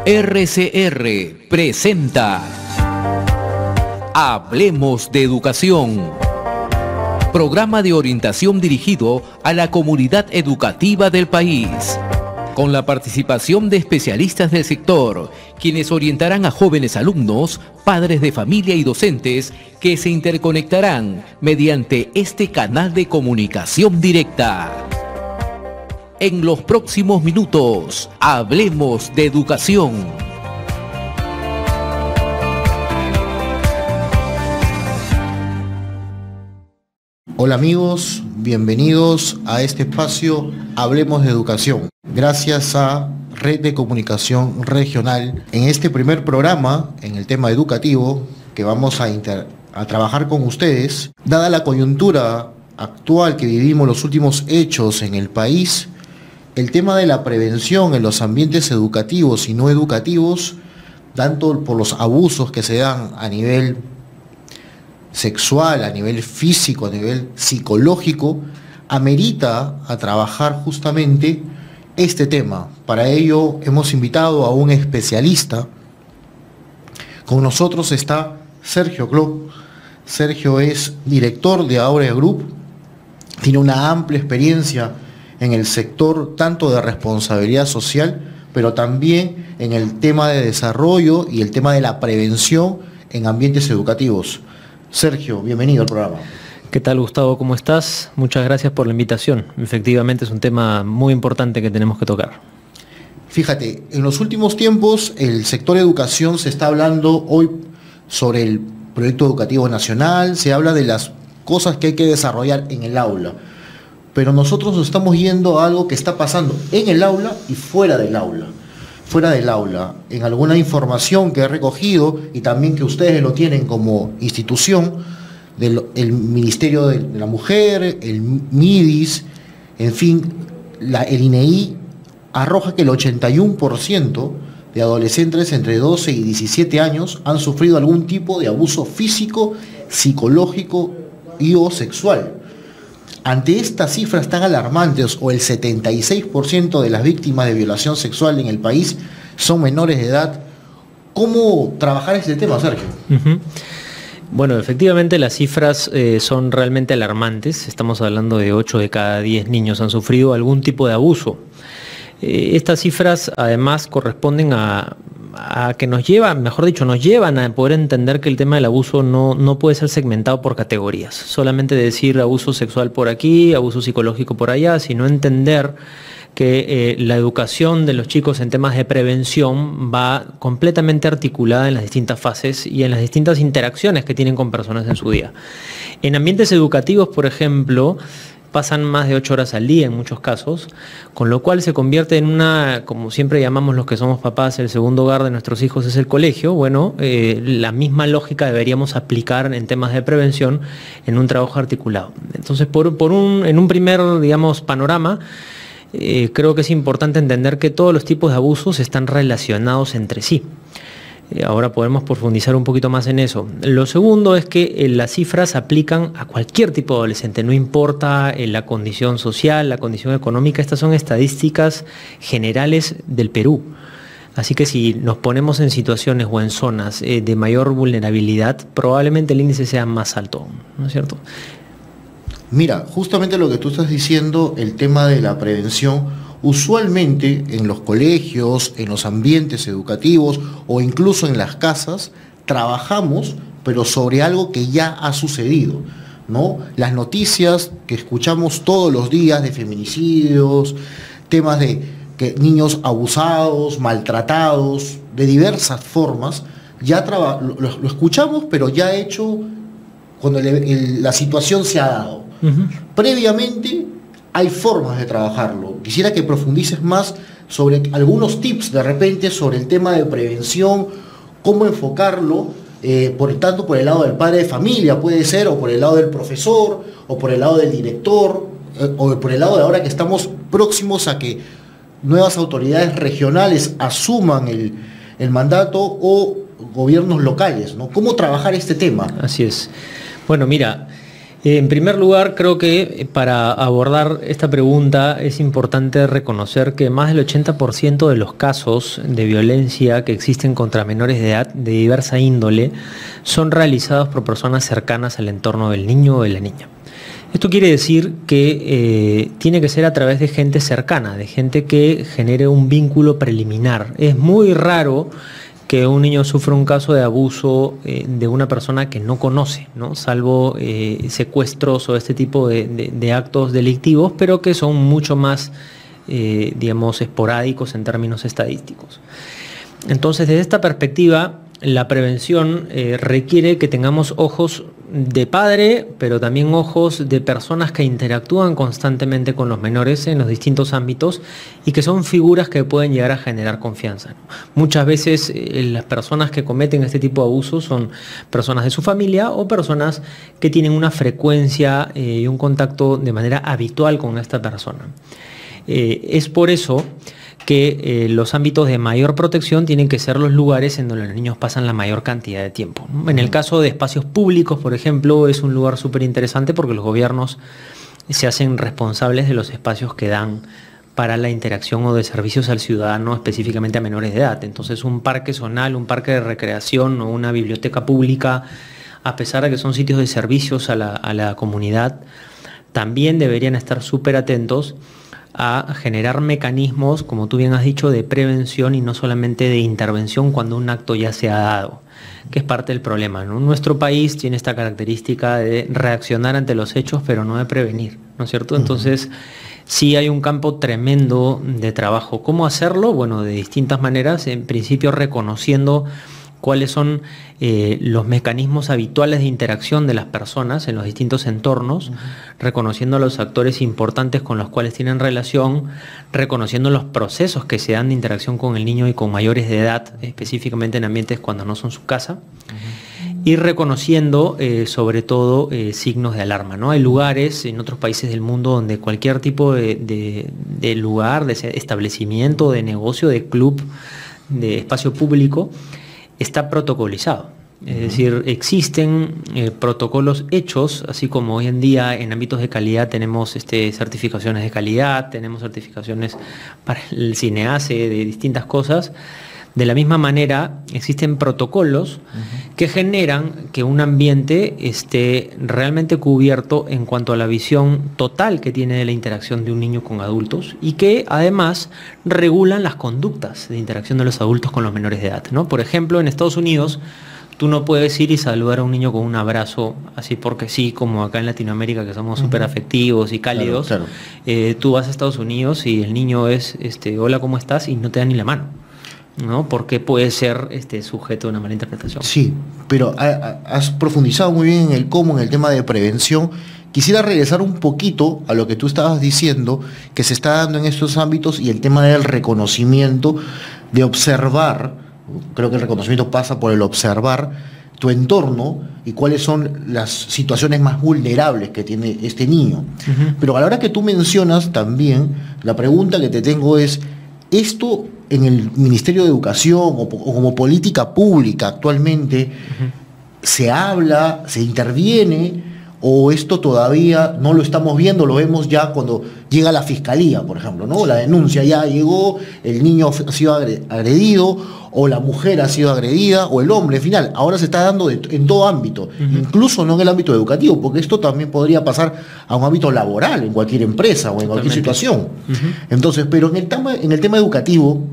RCR presenta Hablemos de Educación, programa de orientación dirigido a la comunidad educativa del país, con la participación de especialistas del sector, quienes orientarán a jóvenes alumnos, padres de familia y docentes que se interconectarán mediante este canal de comunicación directa. En los próximos minutos, hablemos de educación. Hola amigos, bienvenidos a este espacio Hablemos de Educación. Gracias a Red de Comunicación Regional, en este primer programa, en el tema educativo, que vamos a trabajar con ustedes, dada la coyuntura actual que vivimos, los últimos hechos en el país, el tema de la prevención en los ambientes educativos y no educativos, tanto por los abusos que se dan a nivel sexual, a nivel físico, a nivel psicológico, amerita a trabajar justamente este tema. Para ello hemos invitado a un especialista. Con nosotros está Sergio Clop. Sergio es director de Aurea Group, tiene una amplia experiencia en el sector tanto de responsabilidad social, pero también en el tema de desarrollo y el tema de la prevención en ambientes educativos. Sergio, bienvenido al programa. ¿Qué tal, Gustavo? ¿Cómo estás? Muchas gracias por la invitación. Efectivamente es un tema muy importante que tenemos que tocar. Fíjate, en los últimos tiempos el sector educación se está hablando hoy sobre el proyecto educativo nacional, se habla de las cosas que hay que desarrollar en el aula. Pero nosotros nos estamos yendo a algo que está pasando en el aula y fuera del aula. Fuera del aula, en alguna información que he recogido y también que ustedes lo tienen como institución, el Ministerio de la Mujer, el MIDIS, en fin, el INEI arroja que el 81% de adolescentes entre 12 y 17 años han sufrido algún tipo de abuso físico, psicológico y o sexual. Ante estas cifras tan alarmantes, o el 76% de las víctimas de violación sexual en el país son menores de edad, ¿cómo trabajar este tema, Sergio? Bueno, efectivamente las cifras son realmente alarmantes. Estamos hablando de 8 de cada 10 niños han sufrido algún tipo de abuso. Estas cifras además corresponden a que nos llevan a poder entender que el tema del abuso no puede ser segmentado por categorías. Solamente decir abuso sexual por aquí, abuso psicológico por allá, sino entender que la educación de los chicos en temas de prevención va completamente articulada en las distintas fases y en las distintas interacciones que tienen con personas en su día. En ambientes educativos, por ejemplo, pasan más de 8 horas al día en muchos casos, con lo cual se convierte en una, como siempre llamamos los que somos papás, el segundo hogar de nuestros hijos es el colegio. Bueno, la misma lógica deberíamos aplicar en temas de prevención en un trabajo articulado. Entonces, en un primer, panorama, creo que es importante entender que todos los tipos de abusos están relacionados entre sí. Ahora podemos profundizar un poquito más en eso. Lo segundo es que las cifras aplican a cualquier tipo de adolescente, no importa la condición social, la condición económica. Estas son estadísticas generales del Perú. Así que si nos ponemos en situaciones o en zonas de mayor vulnerabilidad, probablemente el índice sea más alto, ¿no es cierto? Mira, justamente lo que tú estás diciendo, el tema de la prevención, usualmente en los colegios, en los ambientes educativos o incluso en las casas, trabajamos, pero sobre algo que ya ha sucedido, ¿no? Las noticias que escuchamos todos los días de feminicidios, temas de niños abusados, maltratados, de diversas formas, ya lo escuchamos, pero ya hecho cuando la situación se ha dado. Previamente hay formas de trabajarlo. Quisiera que profundices más sobre algunos tips de repente sobre el tema de prevención, cómo enfocarlo, tanto por el lado del padre de familia puede ser, o por el lado del profesor, o por el lado del director, o por el lado de ahora que estamos próximos a que nuevas autoridades regionales asuman el mandato, o gobiernos locales, ¿no? ¿Cómo trabajar este tema? Así es. Bueno, mira, En primer lugar, creo que para abordar esta pregunta es importante reconocer que más del 80% de los casos de violencia que existen contra menores de edad de diversa índole son realizados por personas cercanas al entorno del niño o de la niña. Esto quiere decir que tiene que ser a través de gente cercana, de gente que genere un vínculo preliminar. Es muy raro que un niño sufra un caso de abuso de una persona que no conoce, ¿no? Salvo secuestros o este tipo de actos delictivos, pero que son mucho más, digamos, esporádicos en términos estadísticos. Entonces, desde esta perspectiva, la prevención requiere que tengamos ojos de padre, pero también ojos de personas que interactúan constantemente con los menores en los distintos ámbitos y que son figuras que pueden llegar a generar confianza, ¿no? Muchas veces las personas que cometen este tipo de abusos son personas de su familia o personas que tienen una frecuencia y un contacto de manera habitual con esta persona. Es por eso que los ámbitos de mayor protección tienen que ser los lugares en donde los niños pasan la mayor cantidad de tiempo, ¿no? En el caso de espacios públicos, por ejemplo, es un lugar súper interesante porque los gobiernos se hacen responsables de los espacios que dan para la interacción o de servicios al ciudadano, específicamente a menores de edad. Entonces, un parque zonal, un parque de recreación o una biblioteca pública, a pesar de que son sitios de servicios a la comunidad, también deberían estar súper atentos a generar mecanismos, como tú bien has dicho, de prevención y no solamente de intervención cuando un acto ya se ha dado, que es parte del problema, ¿no? Nuestro país tiene esta característica de reaccionar ante los hechos, pero no de prevenir, ¿no es cierto? Entonces, sí hay un campo tremendo de trabajo. ¿Cómo hacerlo? Bueno, de distintas maneras, en principio reconociendo cuáles son los mecanismos habituales de interacción de las personas en los distintos entornos, reconociendo a los actores importantes con los cuales tienen relación, reconociendo los procesos que se dan de interacción con el niño y con mayores de edad, específicamente en ambientes cuando no son su casa, y reconociendo sobre todo signos de alarma, ¿no? Hay lugares en otros países del mundo donde cualquier tipo de lugar, de establecimiento, de negocio, de club, de espacio público, está protocolizado. Es decir, existen protocolos hechos, así como hoy en día en ámbitos de calidad tenemos certificaciones de calidad, tenemos certificaciones para el CINEACE de distintas cosas. De la misma manera, existen protocolos que generan que un ambiente esté realmente cubierto en cuanto a la visión total que tiene de la interacción de un niño con adultos y que además regulan las conductas de interacción de los adultos con los menores de edad, ¿no? Por ejemplo, en Estados Unidos, tú no puedes ir y saludar a un niño con un abrazo, así porque sí, como acá en Latinoamérica, que somos súper afectivos y cálidos. Claro, claro. Tú vas a Estados Unidos y el niño es, hola, ¿cómo estás? Y no te da ni la mano, ¿no? Porque puede ser sujeto a una mala interpretación. Sí, pero has profundizado muy bien en el cómo, en el tema de prevención. Quisiera regresar un poquito a lo que tú estabas diciendo, que se está dando en estos ámbitos y el tema del reconocimiento, de observar. Creo que el reconocimiento pasa por el observar tu entorno y cuáles son las situaciones más vulnerables que tiene este niño. Pero a la hora que tú mencionas también, la pregunta que te tengo es, ¿esto en el Ministerio de Educación o como política pública actualmente se habla, se interviene, o esto todavía no lo estamos viendo, lo vemos ya cuando llega la fiscalía, por ejemplo, ¿no? La denuncia ya llegó, el niño ha sido agredido, o la mujer ha sido agredida, o el hombre, en final, ahora se está dando en todo ámbito, incluso no en el ámbito educativo, porque esto también podría pasar a un ámbito laboral, en cualquier empresa o en cualquier situación. Entonces, pero en el tema educativo,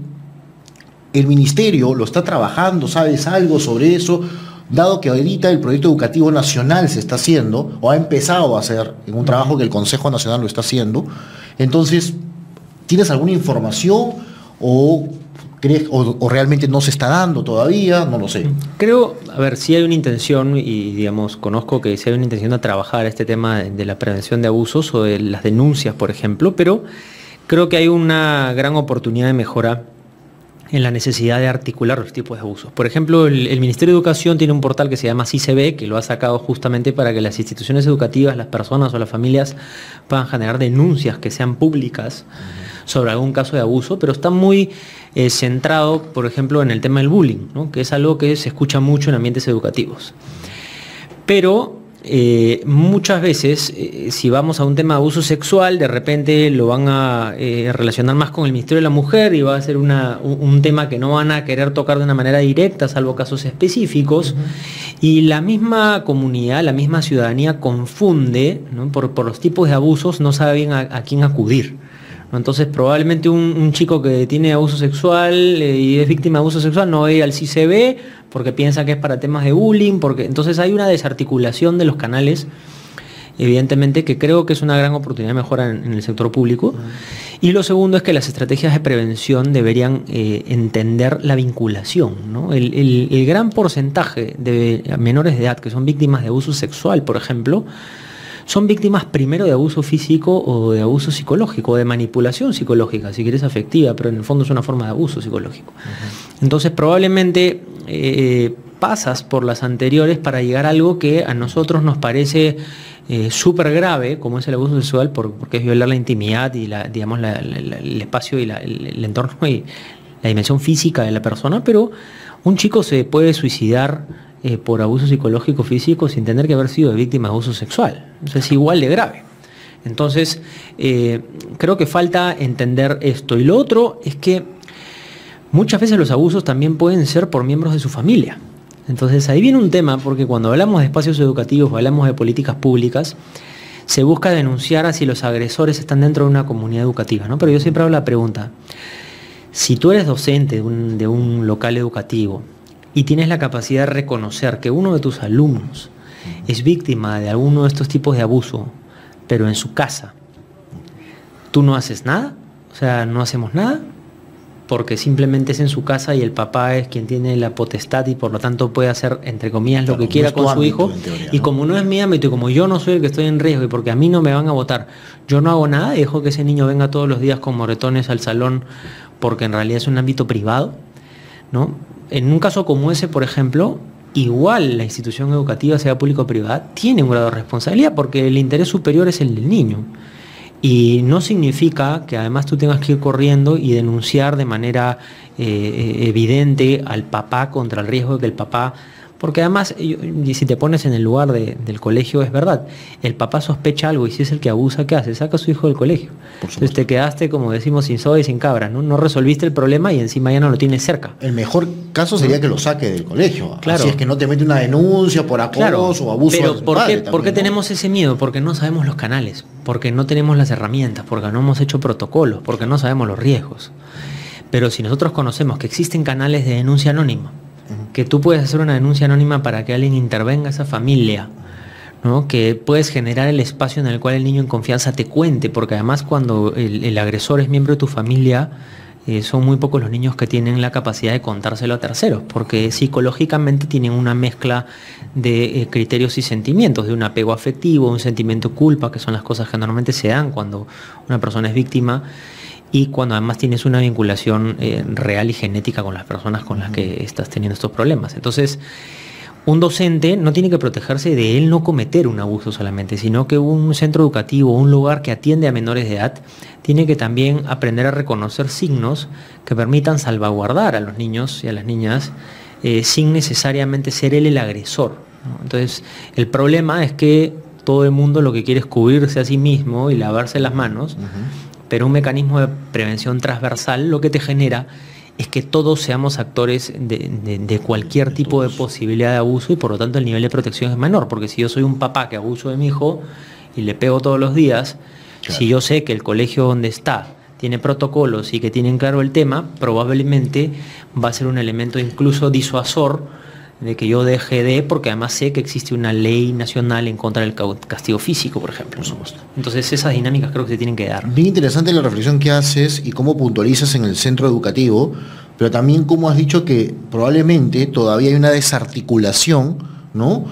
el ministerio lo está trabajando, ¿sabes algo sobre eso? Dado que ahorita el proyecto educativo nacional se está haciendo, o ha empezado a hacer, en un trabajo que el Consejo Nacional lo está haciendo, entonces, ¿tienes alguna información o crees o realmente no se está dando todavía? No lo sé. Creo, a ver, sí hay una intención y, digamos, conozco que sí hay una intención de trabajar este tema de la prevención de abusos o de las denuncias, por ejemplo, pero creo que hay una gran oportunidad de mejora en la necesidad de articular los tipos de abusos. Por ejemplo, el Ministerio de Educación tiene un portal que se llama CICB, que lo ha sacado justamente para que las instituciones educativas, las personas o las familias puedan generar denuncias que sean públicas sobre algún caso de abuso, pero está muy centrado, por ejemplo, en el tema del bullying, ¿no? Que es algo que se escucha mucho en ambientes educativos. Pero muchas veces, si vamos a un tema de abuso sexual, de repente lo van a relacionar más con el Ministerio de la Mujer y va a ser un tema que no van a querer tocar de una manera directa, salvo casos específicos. Y la misma comunidad, la misma ciudadanía confunde, ¿no? por los tipos de abusos, no sabe bien a quién acudir. Entonces probablemente un chico que tiene abuso sexual y es víctima de abuso sexual no va a ir al CICB porque piensa que es para temas de bullying, entonces hay una desarticulación de los canales, evidentemente, que creo que es una gran oportunidad de mejora en el sector público. Y lo segundo es que las estrategias de prevención deberían entender la vinculación, ¿no? El gran porcentaje de menores de edad que son víctimas de abuso sexual, por ejemplo, son víctimas primero de abuso físico o de abuso psicológico, o de manipulación psicológica, si quieres afectiva, pero en el fondo es una forma de abuso psicológico. Entonces probablemente pasas por las anteriores para llegar a algo que a nosotros nos parece súper grave, como es el abuso sexual, porque es violar la intimidad y el espacio y el entorno y la dimensión física de la persona, pero un chico se puede suicidar por abuso psicológico físico sin tener que haber sido víctima de abuso sexual. Es igual de grave. Entonces, creo que falta entender esto. Y lo otro es que muchas veces los abusos también pueden ser por miembros de su familia. Entonces, ahí viene un tema, porque cuando hablamos de espacios educativos o hablamos de políticas públicas, se busca denunciar a si los agresores están dentro de una comunidad educativa, ¿no? Pero yo siempre hago la pregunta, si tú eres docente de un local educativo y tienes la capacidad de reconocer que uno de tus alumnos es víctima de alguno de estos tipos de abuso, pero en su casa, ¿tú no haces nada? O sea, no hacemos nada, porque simplemente es en su casa y el papá es quien tiene la potestad y por lo tanto puede hacer, entre comillas, lo que quiera con su hijo. Teoría, ¿no? Y como no es mi ámbito y como yo no soy el que estoy en riesgo y porque a mí no me van a votar, yo no hago nada y dejo que ese niño venga todos los días con moretones al salón porque en realidad es un ámbito privado, ¿no? En un caso como ese, por ejemplo, igual la institución educativa, sea pública o privada, tiene un grado de responsabilidad porque el interés superior es el del niño. Y no significa que además tú tengas que ir corriendo y denunciar de manera evidente al papá contra el riesgo de que el papá... Porque además, y si te pones en el lugar del colegio, es verdad, el papá sospecha algo y si es el que abusa, ¿qué hace? Saca a su hijo del colegio. Entonces te quedaste, como decimos, sin soda y sin cabra, ¿no? No resolviste el problema y encima ya no lo tienes cerca. El mejor caso sería que lo saque del colegio. Claro. Así es que no te mete una denuncia por acoso o abuso. Pero ¿por qué tenemos ese miedo? Porque no sabemos los canales, porque no tenemos las herramientas, porque no hemos hecho protocolos, porque no sabemos los riesgos. Pero si nosotros conocemos que existen canales de denuncia anónima, que tú puedes hacer una denuncia anónima para que alguien intervenga a esa familia, ¿no? Que puedes generar el espacio en el cual el niño en confianza te cuente, porque además cuando el agresor es miembro de tu familia, son muy pocos los niños que tienen la capacidad de contárselo a terceros, porque psicológicamente tienen una mezcla de criterios y sentimientos, de un apego afectivo, un sentimiento de culpa, que son las cosas que normalmente se dan cuando una persona es víctima, y cuando además tienes una vinculación real y genética con las personas con las que estás teniendo estos problemas. Entonces, un docente no tiene que protegerse de él no cometer un abuso solamente, sino que un centro educativo, un lugar que atiende a menores de edad, tiene que también aprender a reconocer signos que permitan salvaguardar a los niños y a las niñas sin necesariamente ser él el agresor, ¿no? Entonces, el problema es que todo el mundo lo que quiere es cubrirse a sí mismo y lavarse las manos, pero un mecanismo de prevención transversal lo que te genera es que todos seamos actores de cualquier tipo de posibilidad de abuso y por lo tanto el nivel de protección es menor, porque si yo soy un papá que abuso de mi hijo y le pego todos los días, claro, si yo sé que el colegio donde está tiene protocolos y que tienen claro el tema, probablemente va a ser un elemento incluso disuasor de que yo deje porque además sé que existe una ley nacional en contra del castigo físico, por ejemplo. Por supuesto. Entonces esas dinámicas creo que se tienen que dar. Bien interesante la reflexión que haces y cómo puntualizas en el centro educativo, pero también cómo has dicho que probablemente todavía hay una desarticulación, ¿no?,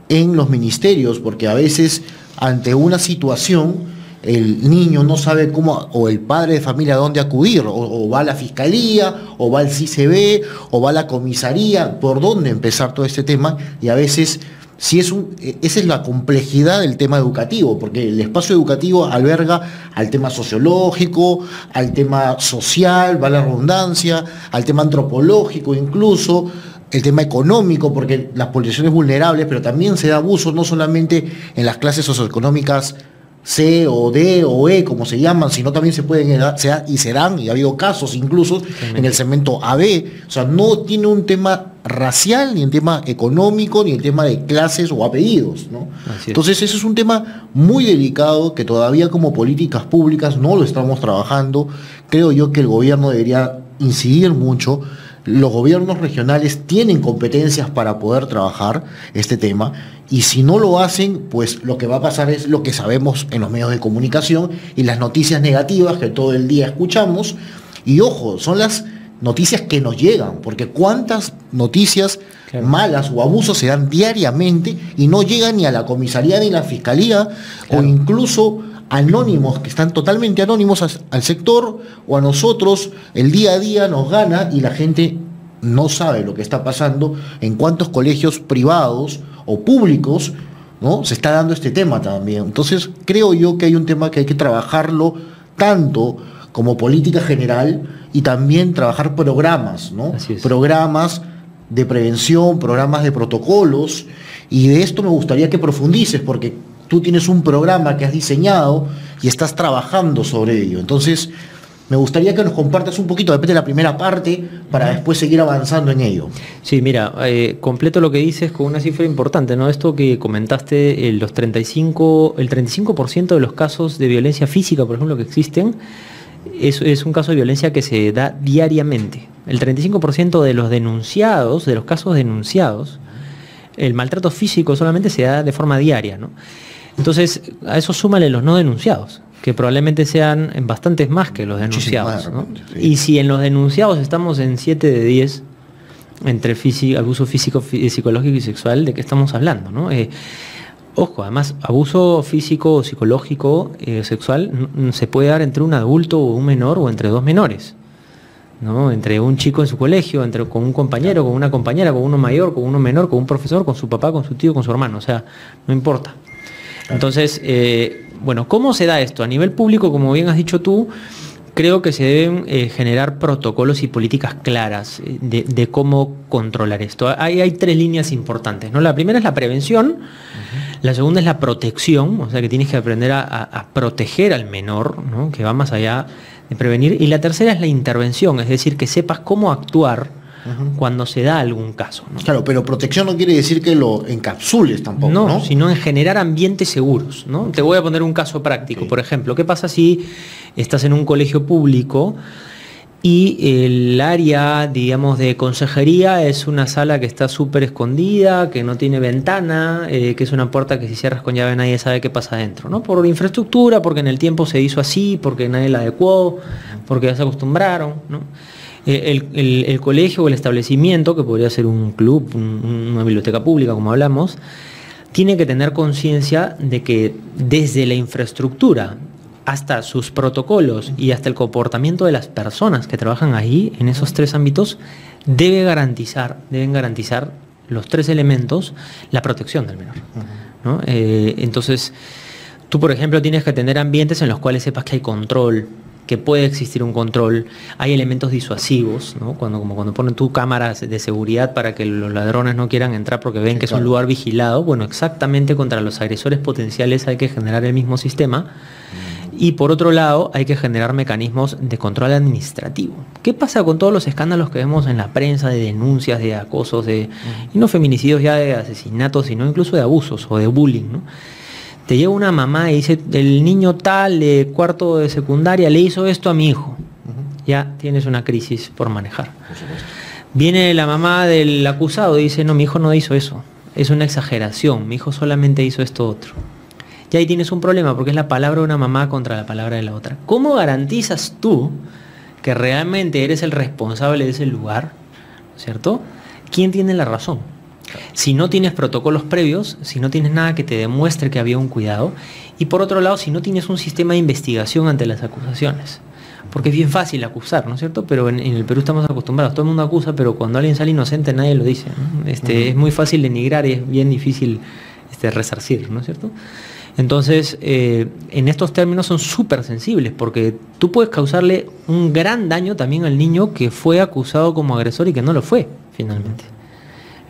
en los ministerios, porque a veces ante una situación el niño no sabe cómo, o el padre de familia a dónde acudir, o va a la fiscalía, o va al CICB, o va a la comisaría, por dónde empezar todo este tema, y a veces esa es la complejidad del tema educativo, porque el espacio educativo alberga al tema sociológico, al tema social, va la redundancia, al tema antropológico incluso, el tema económico, porque las poblaciones vulnerables, pero también se da abuso no solamente en las clases socioeconómicas C o D o E, como se llaman, sino también se pueden dar, y se dan, y ha habido casos incluso en el segmento AB. O sea, no tiene un tema racial, ni un tema económico, ni el tema de clases o apellidos, ¿no? Entonces, eso es un tema muy delicado que todavía como políticas públicas no lo estamos trabajando. Creo yo que el gobierno debería incidir mucho. Los gobiernos regionales tienen competencias para poder trabajar este tema, y si no lo hacen, pues lo que va a pasar es lo que sabemos en los medios de comunicación y las noticias negativas que todo el día escuchamos. Y ojo, son las noticias que nos llegan, porque cuántas noticias malas o abusos se dan diariamente y no llegan ni a la comisaría ni a la fiscalía, o incluso anónimos, que están totalmente anónimos al sector o a nosotros. El día a día nos gana y la gente no sabe lo que está pasando en cuántos colegios privados o públicos, ¿no?, se está dando este tema también. Entonces creo yo que hay un tema que hay que trabajarlo tanto como política general y también trabajar programas, ¿no? Programas de prevención, programas de protocolos, y de esto me gustaría que profundices, porque tú tienes un programa que has diseñado y estás trabajando sobre ello. Entonces, me gustaría que nos compartas un poquito, depende de la primera parte, para después seguir avanzando en ello. Sí, mira, completo lo que dices con una cifra importante, ¿no? Esto que comentaste, el 35% de los casos de violencia física, por ejemplo, que existen, es un caso de violencia que se da diariamente. El 35% de los denunciados, de los casos denunciados, el maltrato físico solamente se da de forma diaria, ¿no? Entonces, a eso súmale los no denunciados, que probablemente sean bastantes más que los denunciados, ¿no? Sí. Y si en los denunciados estamos en 7 de 10, entre abuso físico, psicológico y sexual, ¿de qué estamos hablando, no? Ojo, además, abuso físico, psicológico, sexual, se puede dar entre un adulto o un menor, o entre dos menores, ¿no? Entre un chico en su colegio, con un compañero, con una compañera, con uno mayor, con uno menor, con un profesor, con su papá, con su tío, con su hermano, o sea, no importa. Entonces, bueno, ¿cómo se da esto? A nivel público, como bien has dicho tú, creo que se deben generar protocolos y políticas claras de cómo controlar esto. Hay 3 líneas importantes, ¿no? La primera es la prevención, la segunda es la protección, o sea que tienes que aprender a proteger al menor, ¿no?, que va más allá de prevenir, y la tercera es la intervención, es decir, que sepas cómo actuar cuando se da algún caso, ¿no? Claro, pero protección no quiere decir que lo encapsules tampoco, ¿no? No, sino en generar ambientes seguros, ¿no? Te voy a poner un caso práctico, por ejemplo. ¿Qué pasa si estás en un colegio público y el área, digamos, de consejería es una sala que está súper escondida, que no tiene ventana, que es una puerta que si cierras con llave nadie sabe qué pasa adentro, ¿no? Por infraestructura, porque en el tiempo se hizo así, porque nadie la adecuó, porque ya se acostumbraron, ¿no? El colegio o el establecimiento, que podría ser un club, una biblioteca pública, como hablamos, tiene que tener conciencia de que desde la infraestructura hasta sus protocolos y hasta el comportamiento de las personas que trabajan ahí, en esos 3 ámbitos, deben garantizar los 3 elementos, la protección del menor, ¿no? Entonces, tú, por ejemplo, tienes que tener ambientes en los cuales sepas que hay control, que puede existir un control, hay elementos disuasivos, ¿no? Como cuando ponen tú cámaras de seguridad para que los ladrones no quieran entrar porque ven que es un lugar vigilado. Bueno, exactamente contra los agresores potenciales hay que generar el mismo sistema. Y por otro lado, hay que generar mecanismos de control administrativo. ¿Qué pasa con todos los escándalos que vemos en la prensa de denuncias, de acosos, y no feminicidios ya, de asesinatos, sino incluso de abusos o de bullying, ¿no? Te llega una mamá y dice, el niño tal de cuarto de secundaria le hizo esto a mi hijo. Ya tienes una crisis por manejar. Viene la mamá del acusado y dice, no, mi hijo no hizo eso. Es una exageración, mi hijo solamente hizo esto otro. Ya ahí tienes un problema, porque es la palabra de una mamá contra la palabra de la otra. ¿Cómo garantizas tú que realmente eres el responsable de ese lugar, ¿cierto? ¿Quién tiene la razón? Si no tienes protocolos previos, si no tienes nada que te demuestre que había un cuidado, y por otro lado, si no tienes un sistema de investigación ante las acusaciones. Porque es bien fácil acusar, ¿no es cierto? Pero en el Perú estamos acostumbrados, todo el mundo acusa, pero cuando alguien sale inocente nadie lo dice, ¿no? Es muy fácil denigrar y es bien difícil resarcir, ¿no es cierto? Entonces, en estos términos son súper sensibles, porque tú puedes causarle un gran daño también al niño que fue acusado como agresor y que no lo fue, finalmente.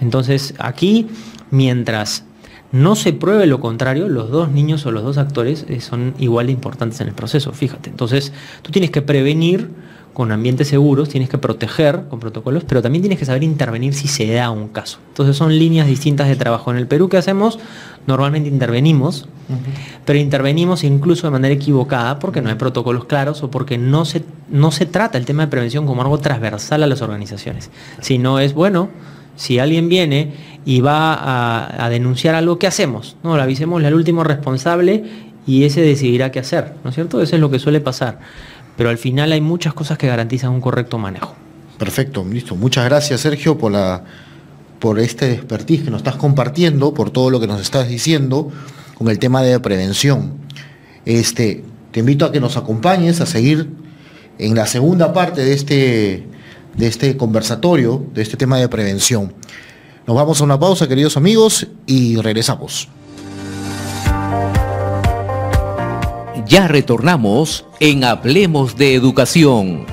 Entonces, aquí, mientras no se pruebe lo contrario, los dos niños o los dos actores son igual de importantes en el proceso, fíjate. Entonces, tú tienes que prevenir con ambientes seguros, tienes que proteger con protocolos, pero también tienes que saber intervenir si se da un caso. Entonces, son líneas distintas de trabajo. En el Perú, ¿qué hacemos? Normalmente intervenimos, pero intervenimos incluso de manera equivocada porque no hay protocolos claros o porque no se trata el tema de prevención como algo transversal a las organizaciones, sino es, bueno, si alguien viene y va a denunciar algo, ¿qué hacemos? No, le avisémosle al último responsable y ese decidirá qué hacer, ¿no es cierto? Eso es lo que suele pasar. Pero al final hay muchas cosas que garantizan un correcto manejo. Perfecto, listo. Muchas gracias, Sergio, por este expertise que nos estás compartiendo, por todo lo que nos estás diciendo con el tema de prevención. Te invito a que nos acompañes a seguir en la segunda parte de este conversatorio, de este tema de prevención. Nos vamos a una pausa, queridos amigos, y regresamos. Ya retornamos en Hablemos de Educación.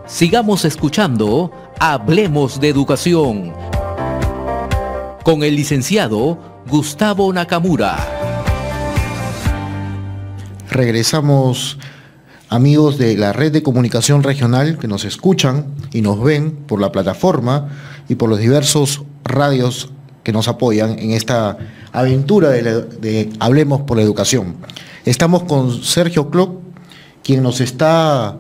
Sigamos escuchando Hablemos de Educación con el licenciado Gustavo Nakamura. Regresamos, amigos de la red de comunicación regional que nos escuchan y nos ven por la plataforma y por los diversos radios que nos apoyan en esta aventura de Hablemos por la Educación. Estamos con Sergio Cloc, quien nos está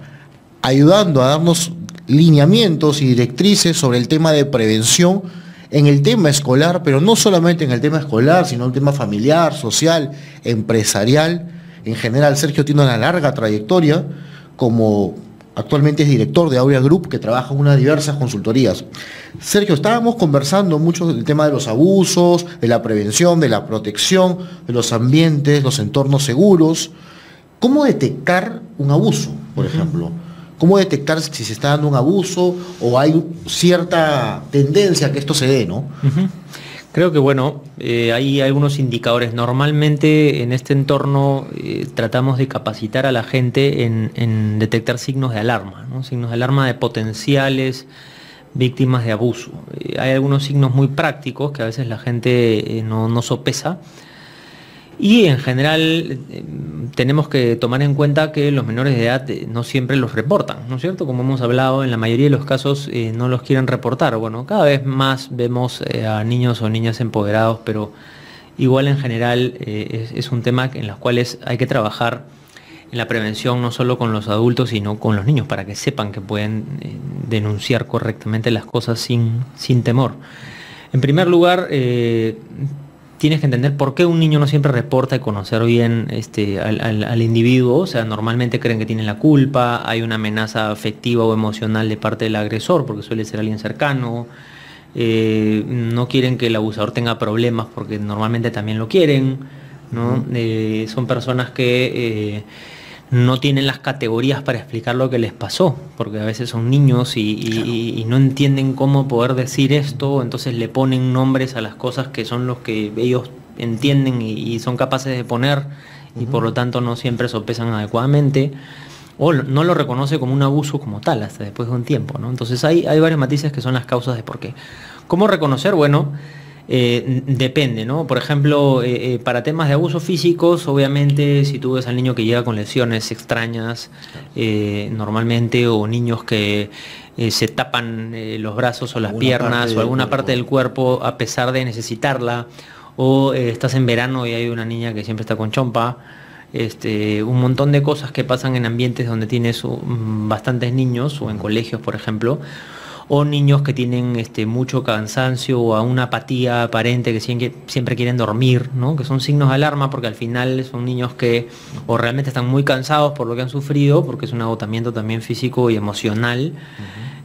ayudando a darnos lineamientos y directrices sobre el tema de prevención en el tema escolar, pero no solamente en el tema escolar, sino en el tema familiar, social, empresarial. En general, Sergio tiene una larga trayectoria como actualmente es director de Aurea Group, que trabaja en unas diversas consultorías. Sergio, estábamos conversando mucho del tema de los abusos, de la prevención, de la protección, de los ambientes, los entornos seguros. ¿Cómo detectar un abuso, por ejemplo? ¿Cómo detectar si se está dando un abuso o hay cierta tendencia a que esto se dé, ¿no? Creo que, bueno, hay algunos indicadores. Normalmente en este entorno tratamos de capacitar a la gente en detectar signos de alarma, ¿no? Signos de alarma de potenciales víctimas de abuso. Hay algunos signos muy prácticos que a veces la gente no sopesa. Y en general tenemos que tomar en cuenta que los menores de edad no siempre los reportan, ¿no es cierto? Como hemos hablado, en la mayoría de los casos no los quieren reportar. Bueno, cada vez más vemos a niños o niñas empoderados, pero igual en general es un tema en los cuales hay que trabajar en la prevención no solo con los adultos, sino con los niños, para que sepan que pueden denunciar correctamente las cosas sin temor. En primer lugar, tienes que entender por qué un niño no siempre reporta y conocer bien al individuo. O sea, normalmente creen que tienen la culpa, hay una amenaza afectiva o emocional de parte del agresor, porque suele ser alguien cercano. No quieren que el abusador tenga problemas, porque normalmente también lo quieren, ¿no? Son personas que no tienen las categorías para explicar lo que les pasó, porque a veces son niños y no entienden cómo poder decir esto, entonces le ponen nombres a las cosas que son los que ellos entienden y son capaces de poner, y por lo tanto no siempre sopesan adecuadamente, o no lo reconoce como un abuso como tal hasta después de un tiempo, ¿no? Entonces hay varios matices que son las causas de por qué. ¿Cómo reconocer? Bueno, depende, ¿no? Por ejemplo, para temas de abusos físicos, obviamente, si tú ves al niño que llega con lesiones extrañas, normalmente, o niños que se tapan los brazos o las piernas o alguna parte del cuerpo a pesar de necesitarla, o estás en verano y hay una niña que siempre está con chompa, un montón de cosas que pasan en ambientes donde tienes bastantes niños, o en colegios, por ejemplo, o niños que tienen mucho cansancio o una apatía aparente, que siempre quieren dormir, ¿no? Que son signos de alarma, porque al final son niños que o realmente están muy cansados por lo que han sufrido, porque es un agotamiento también físico y emocional,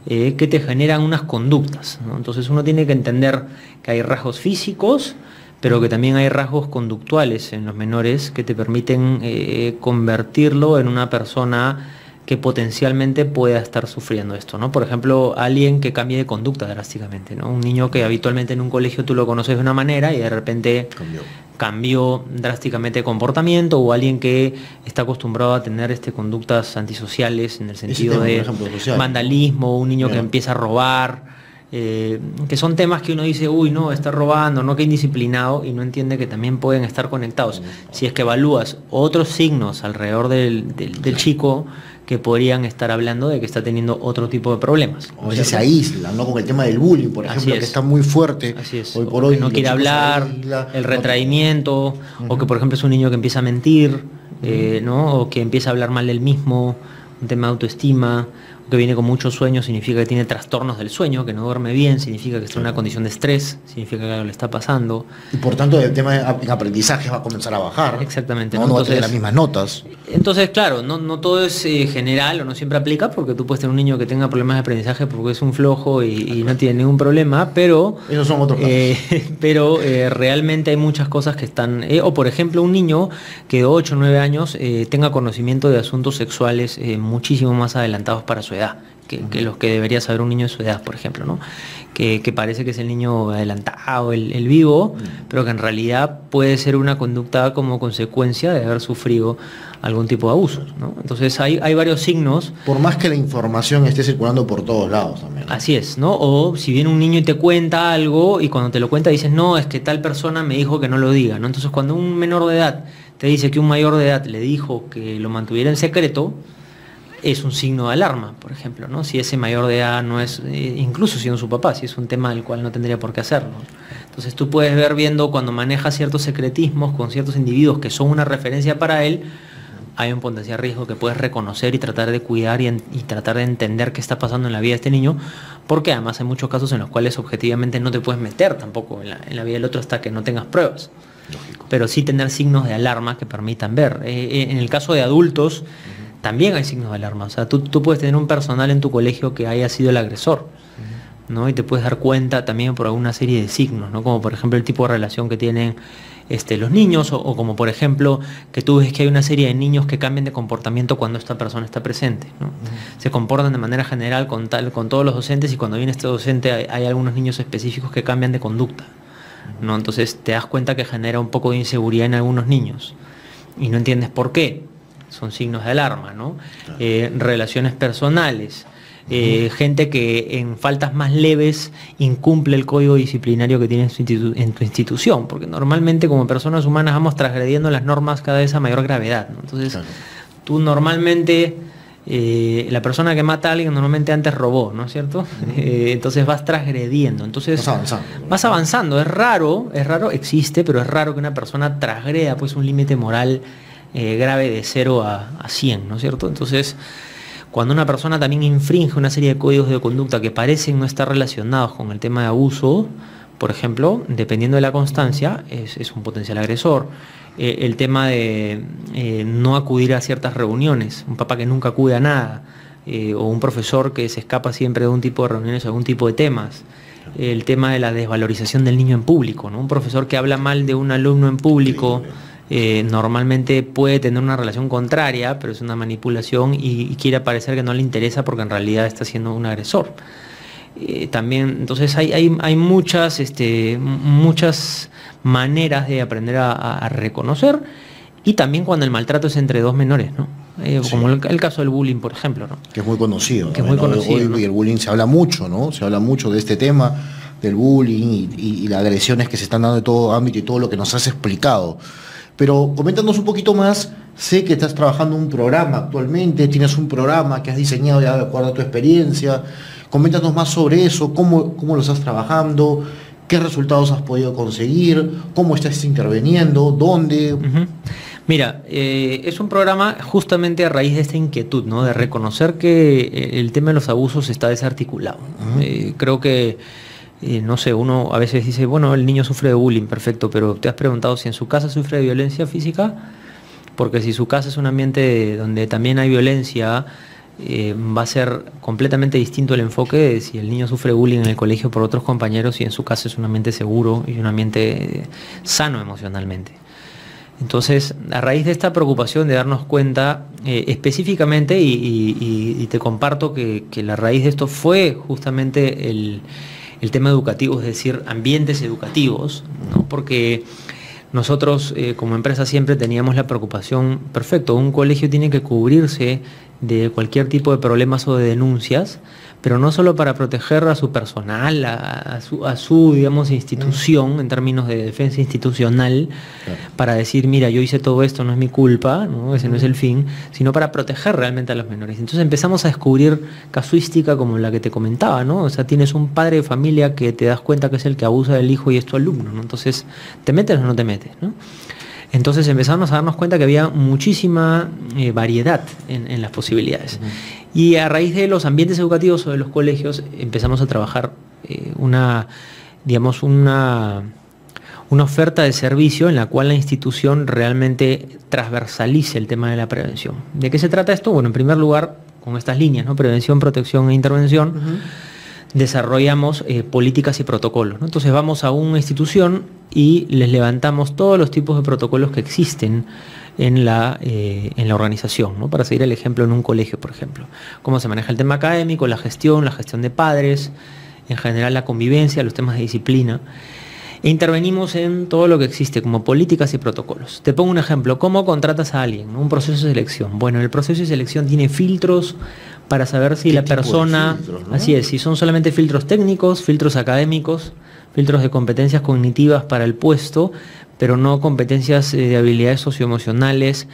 que te generan unas conductas, ¿no? Entonces uno tiene que entender que hay rasgos físicos, pero que también hay rasgos conductuales en los menores que te permiten convertirlo en una persona que potencialmente pueda estar sufriendo esto, ¿no? Por ejemplo, alguien que cambie de conducta drásticamente, ¿no? Un niño que habitualmente en un colegio tú lo conoces de una manera y de repente cambió drásticamente de comportamiento, o alguien que está acostumbrado a tener conductas antisociales en el sentido de vandalismo, un niño que empieza a robar, que son temas que uno dice, uy, no, está robando, no, que indisciplinado, y no entiende que también pueden estar conectados. Si es que evalúas otros signos alrededor del chico que podrían estar hablando de que está teniendo otro tipo de problemas. O a veces se aísla, ¿no? Con el tema del bullying, por ejemplo, que está muy fuerte. Así es. Hoy por hoy. Que no quiere hablar, el retraimiento, o que por ejemplo es un niño que empieza a mentir, ¿no? O que empieza a hablar mal del mismo, un tema de autoestima, que viene con mucho sueño, significa que tiene trastornos del sueño, que no duerme bien, significa que está en una condición de estrés, significa que algo le está pasando. Y por tanto el tema de aprendizaje va a comenzar a bajar. Exactamente. No va a tener las mismas notas. Entonces, claro, no todo es general o no siempre aplica, porque tú puedes tener un niño que tenga problemas de aprendizaje porque es un flojo y no tiene ningún problema, pero... Esos son otros casos. Pero realmente hay muchas cosas que están... o por ejemplo, un niño que de 8 o 9 años tenga conocimiento de asuntos sexuales muchísimo más adelantados para su edad. Que los que debería saber un niño de su edad, por ejemplo, ¿no? Que parece que es el niño adelantado, el vivo, pero que en realidad puede ser una conducta como consecuencia de haber sufrido algún tipo de abuso, ¿no? Entonces hay varios signos. Por más que la información esté circulando por todos lados también, ¿no? Así es, ¿no? O si viene un niño y te cuenta algo y cuando te lo cuenta dices, no, es que tal persona me dijo que no lo diga, ¿no? Entonces cuando un menor de edad te dice que un mayor de edad le dijo que lo mantuviera en secreto, es un signo de alarma, por ejemplo, ¿no? Si ese mayor de edad no es, incluso siendo su papá, si es un tema del cual no tendría por qué hacerlo. Entonces tú puedes ver viendo cuando maneja ciertos secretismos con ciertos individuos que son una referencia para él, hay un potencial riesgo que puedes reconocer y tratar de cuidar y tratar de entender qué está pasando en la vida de este niño, porque además hay muchos casos en los cuales objetivamente no te puedes meter tampoco en la vida del otro hasta que no tengas pruebas. Lógico. Pero sí tener signos de alarma que permitan ver. En el caso de adultos, también hay signos de alarma. O sea, tú puedes tener un personal en tu colegio que haya sido el agresor, ¿no? Y te puedes dar cuenta también por alguna serie de signos, ¿no? Como por ejemplo el tipo de relación que tienen los niños, o como por ejemplo que tú ves que hay una serie de niños que cambian de comportamiento cuando esta persona está presente, ¿no? Se comportan de manera general con todos los docentes, y cuando viene este docente hay algunos niños específicos que cambian de conducta, ¿no? Entonces te das cuenta que genera un poco de inseguridad en algunos niños y no entiendes por qué. Son signos de alarma, ¿no? Relaciones personales, gente que en faltas más leves incumple el código disciplinario que tiene en tu institución, porque normalmente como personas humanas vamos transgrediendo las normas cada vez a mayor gravedad, ¿no? Entonces, tú normalmente, la persona que mata a alguien normalmente antes robó, ¿no es cierto? Entonces vas transgrediendo, entonces vas avanzando. Es raro, existe, pero es raro que una persona transgreda pues un límite moral grave de 0 a 100, ¿no es cierto? Entonces, cuando una persona también infringe una serie de códigos de conducta que parecen no estar relacionados con el tema de abuso, por ejemplo, dependiendo de la constancia, es un potencial agresor. El tema de no acudir a ciertas reuniones, un papá que nunca acude a nada, o un profesor que se escapa siempre de un tipo de reuniones o algún tipo de temas. El tema de la desvalorización del niño en público, ¿no? Un profesor que habla mal de un alumno en público, normalmente puede tener una relación contraria, pero es una manipulación y quiere parecer que no le interesa porque en realidad está siendo un agresor. También, entonces hay muchas maneras de aprender a reconocer, y también cuando el maltrato es entre dos menores, ¿no? Como el caso del bullying, por ejemplo, ¿no? Que es muy conocido. Que es muy conocido, ¿no? Hoy el bullying se habla mucho, ¿no? Se habla mucho de este tema del bullying y las agresiones que se están dando en todo ámbito y todo lo que nos has explicado. Pero coméntanos un poquito más. Sé que estás trabajando en un programa actualmente, tienes un programa que has diseñado ya de acuerdo a tu experiencia. Coméntanos más sobre eso, cómo lo estás trabajando, qué resultados has podido conseguir, cómo estás interviniendo, dónde. Mira, es un programa justamente a raíz de esta inquietud, ¿no? De reconocer que el tema de los abusos está desarticulado. Creo que no sé, uno a veces dice, bueno, el niño sufre de bullying, perfecto, pero ¿te has preguntado si en su casa sufre de violencia física? Porque si su casa es un ambiente donde también hay violencia, va a ser completamente distinto el enfoque de si el niño sufre bullying en el colegio por otros compañeros y en su casa es un ambiente seguro y un ambiente sano emocionalmente. Entonces, a raíz de esta preocupación de darnos cuenta específicamente, y te comparto que la raíz de esto fue justamente el tema educativo, es decir, ambientes educativos, ¿no? Porque nosotros como empresa siempre teníamos la preocupación, perfecto, un colegio tiene que cubrirse de cualquier tipo de problemas o de denuncias, pero no solo para proteger a su personal, a su digamos, institución, en términos de defensa institucional, claro, para decir, mira, yo hice todo esto, no es mi culpa, ¿no? Ese no es el fin, sino para proteger realmente a los menores. Entonces empezamos a descubrir casuística como la que te comentaba, ¿no? O sea, tienes un padre de familia que te das cuenta que es el que abusa del hijo y es tu alumno, ¿no? Entonces, ¿te metes o no te metes, ¿no? Entonces empezamos a darnos cuenta que había muchísima variedad en las posibilidades. Y a raíz de los ambientes educativos o de los colegios empezamos a trabajar una oferta de servicio en la cual la institución realmente transversalice el tema de la prevención. ¿De qué se trata esto? Bueno, en primer lugar, con estas líneas, ¿no? Prevención, protección e intervención, desarrollamos políticas y protocolos, ¿no? Entonces vamos a una institución y les levantamos todos los tipos de protocolos que existen en la organización, ¿no? Para seguir el ejemplo en un colegio, por ejemplo. Cómo se maneja el tema académico, la gestión de padres, en general la convivencia, los temas de disciplina. E intervenimos en todo lo que existe como políticas y protocolos. Te pongo un ejemplo, ¿cómo contratas a alguien, ¿no? Un proceso de selección. Bueno, el proceso de selección tiene filtros para saber si la persona, filtros, ¿no? Así es, si son solamente filtros técnicos, filtros académicos, filtros de competencias cognitivas para el puesto, pero no competencias de habilidades socioemocionales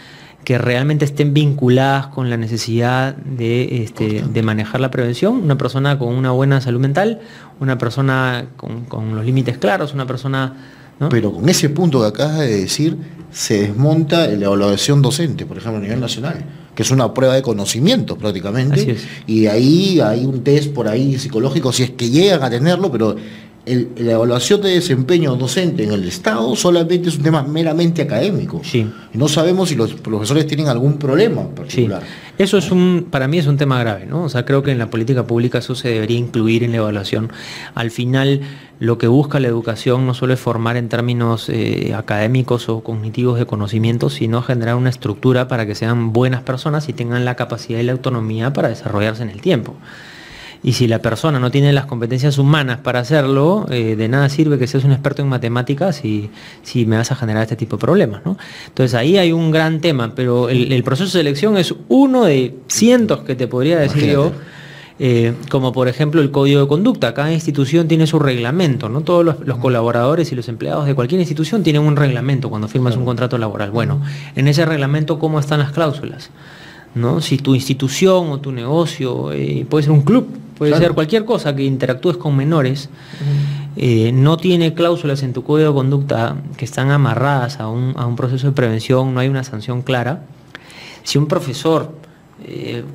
que realmente estén vinculadas con la necesidad de manejar la prevención. Una persona con una buena salud mental, una persona con los límites claros, una persona, ¿no? Pero con ese punto que acabas de decir, se desmonta la evaluación docente, por ejemplo, a nivel nacional, que es una prueba de conocimientos prácticamente. Así es. Y de ahí hay un test por ahí psicológico, si es que llegan a tenerlo, pero la evaluación de desempeño docente en el Estado solamente es un tema meramente académico. Sí. Y no sabemos si los profesores tienen algún problema en particular. Sí. Eso para mí es un tema grave, ¿no? O sea, creo que en la política pública eso se debería incluir en la evaluación. Al final, lo que busca la educación no solo es formar en términos académicos o cognitivos de conocimientos, sino generar una estructura para que sean buenas personas y tengan la capacidad y la autonomía para desarrollarse en el tiempo. Y si la persona no tiene las competencias humanas para hacerlo, de nada sirve que seas un experto en matemáticas si me vas a generar este tipo de problemas, ¿no? Entonces ahí hay un gran tema, pero el proceso de selección es uno de cientos que te podría decir yo, como por ejemplo el código de conducta. Cada institución tiene su reglamento, ¿no? Todos los colaboradores y los empleados de cualquier institución tienen un reglamento cuando firmas un contrato laboral. Bueno, en ese reglamento, ¿cómo están las cláusulas? ¿No? Si tu institución o tu negocio, puede ser un club, puede ser cualquier cosa que interactúes con menores, no tiene cláusulas en tu código de conducta que están amarradas a un proceso de prevención, no hay una sanción clara. Si un profesor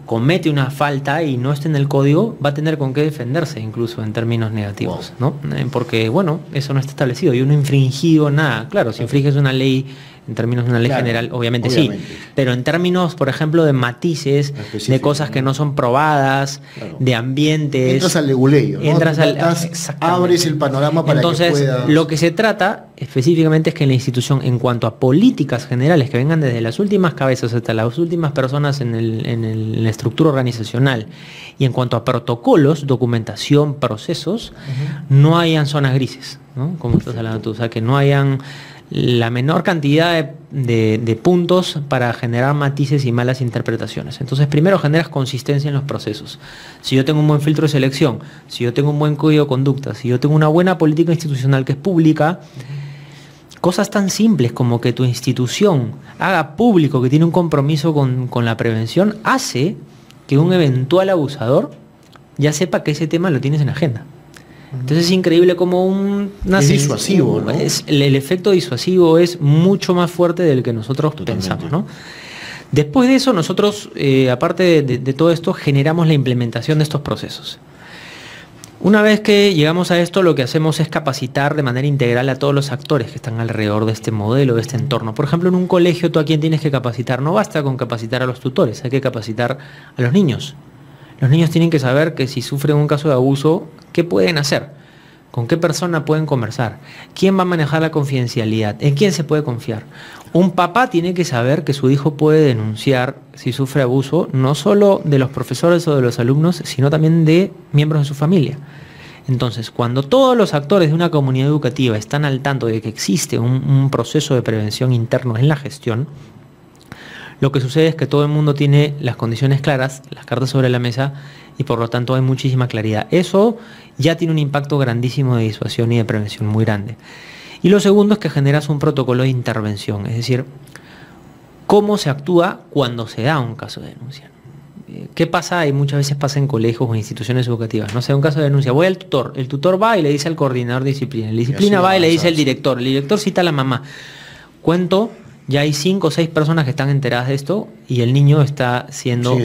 comete una falta y no está en el código, va a tener con qué defenderse incluso en términos negativos, ¿no? Porque, bueno, eso no está establecido. Yo no he infringido nada. Claro, si infringes una ley en términos de una ley general, obviamente sí, pero en términos, por ejemplo, de matices, de cosas que no son probadas, de ambientes... Entras al leguleyo, ¿no? Abres el panorama para entonces, que puedas... lo que se trata específicamente es que la institución, en cuanto a políticas generales que vengan desde las últimas cabezas hasta las últimas personas en la estructura organizacional, y en cuanto a protocolos, documentación, procesos, no hayan zonas grises, ¿no? Como estás hablando tú, o sea, que no hayan la menor cantidad de puntos para generar matices y malas interpretaciones. Entonces, primero generas consistencia en los procesos. Si yo tengo un buen filtro de selección, si yo tengo un buen código de conducta, si yo tengo una buena política institucional que es pública, cosas tan simples como que tu institución haga público que tiene un compromiso con la prevención, hace que un eventual abusador ya sepa que ese tema lo tienes en agenda. Entonces es increíble como es disuasivo, ¿no? El efecto disuasivo es mucho más fuerte del que nosotros pensamos, ¿no? Después de eso, nosotros, aparte de todo esto, generamos la implementación de estos procesos. Una vez que llegamos a esto, lo que hacemos es capacitar de manera integral a todos los actores que están alrededor de este modelo, de este entorno. Por ejemplo, en un colegio, ¿tú a quién tienes que capacitar? No basta con capacitar a los tutores, hay que capacitar a los niños. Los niños tienen que saber que si sufren un caso de abuso, ¿qué pueden hacer? ¿Con qué persona pueden conversar? ¿Quién va a manejar la confidencialidad? ¿En quién se puede confiar? Un papá tiene que saber que su hijo puede denunciar si sufre abuso, no solo de los profesores o de los alumnos, sino también de miembros de su familia. Entonces, cuando todos los actores de una comunidad educativa están al tanto de que existe un proceso de prevención interno en la gestión, Lo que sucede es que todo el mundo tiene las condiciones claras, las cartas sobre la mesa, y por lo tanto hay muchísima claridad. Eso ya tiene un impacto grandísimo de disuasión y de prevención muy grande. Y lo segundo es que generas un protocolo de intervención, es decir, cómo se actúa cuando se da un caso de denuncia. ¿Qué pasa? Y muchas veces pasa en colegios o instituciones educativas. No sé, un caso de denuncia, voy al tutor, el tutor va y le dice al coordinador de disciplina, la disciplina va y le dice al director, el director cita a la mamá. Cuento, ya hay 5 o 6 personas que están enteradas de esto y el niño está siendo